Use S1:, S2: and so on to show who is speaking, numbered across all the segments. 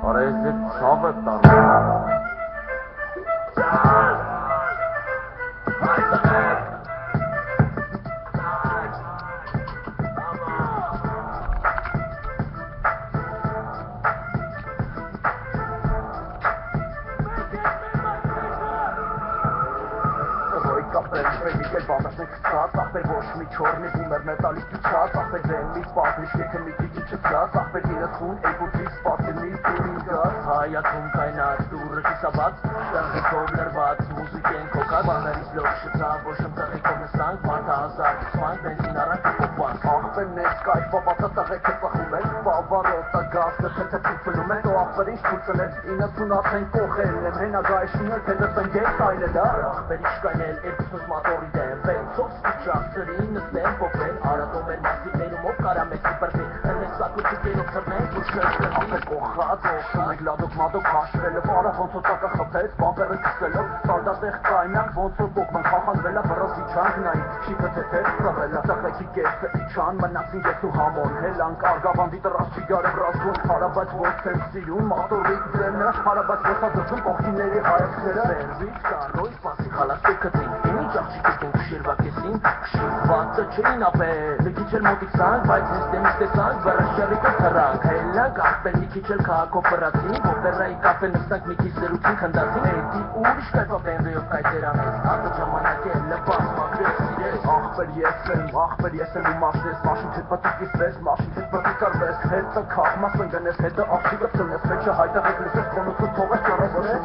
S1: Արեզիկ ցավը տան։
S2: Եկել բանասնեք սկաց, ախպեր ոչ մի չորնի բումեր մետալի կիչած, ախպեր ձենմի սպատմիշ եկը մի քիչ չծած, ախպեր իրս խուն էգուտի սպատմի տուրին գած, հայացում կայնած դուրը կիսաբաց, շեղիկով լրված, մուզիկեն կոկած, բաներից լող շծավ, ոչ ըմտղիկով նստանք, մարդա հազար կսմանք, բենզին առանք կոպանք, ախպեր նես կայվ բաբացա տղեքը ծխում են, բավարոտա գազը թեթը պիպլում են, ու ախպեր ինչ պուլցն են, 90 ատեն կողել են, հենագայշին էլ թեթը տնգետ այլել, ախպեր ինչ կայնել, էրպուսնոս մատորի դեմ, վենցով սպիճրացրին, նստեն պոպեն, արատում են մասիներում ով կարամեսի պրվին, հնես սակուտի կերով ծրնենք, ու շերտեն ախպեր կողած, ոխում ենք լադոք մադոք հաշվելով, արա ոնց որ տակը խպեց, բամպերը կսելով, սարդատեղ կայնակ, ոնց որ բոկման խախանվելա, բրոզի չանք նային, շիպը թեթեր ծավելա, տղեկի կերպը իչան, մնացին ես ու համոն, հելանք արգավանդի տրաս չիգարը վրազգուն, հարաբաց ոնց են սիրուն, մատորի ձենը, հարաբաց ոնց ադրվում կողքիների հայացները, բենզիչ կանոյ, սպասի խալաստի կտին, ինիչ աղջիկեք ենք շիրվակեսին, շիրվածը չին ապել, մի քիչ էլ մոտիքսանք, բայց նստեմից տեսանք, վրաշերիկով թրանք, հելանք ախպեր մի քիչ էլ քաղաքով պրացին, ոպերայի կապե նստանք մի քիչ զրուցին խնդացին, էդի ուրիշ կայպա բենվեյով կայտերանես, ատը ժամանակ է լպաս մակրես սիրես, ախպեր ես եմ ու մաշնես, մաշին չետ պտիկ իսվես, մաշին չետ պտիկ արվես, հետը կաղմաս ընգնես, հետը աղջիկը ծնես, հետը հայտեղեք լսես, կոնուսը թողես ճարազորես,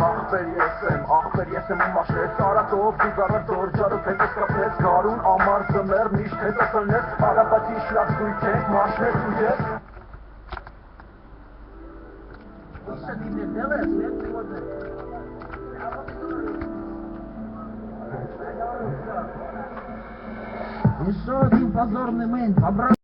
S2: ախպեր ես եմ ու մաշնես, արատով դիգարը դորջարով հետը սկապնես, գարուն ամար զմեր, միշտ հետը սլնես, հարաբացի շլապ զույթ ենք, մաշնես ու ես
S3: Еще один позорный мэн, побрал.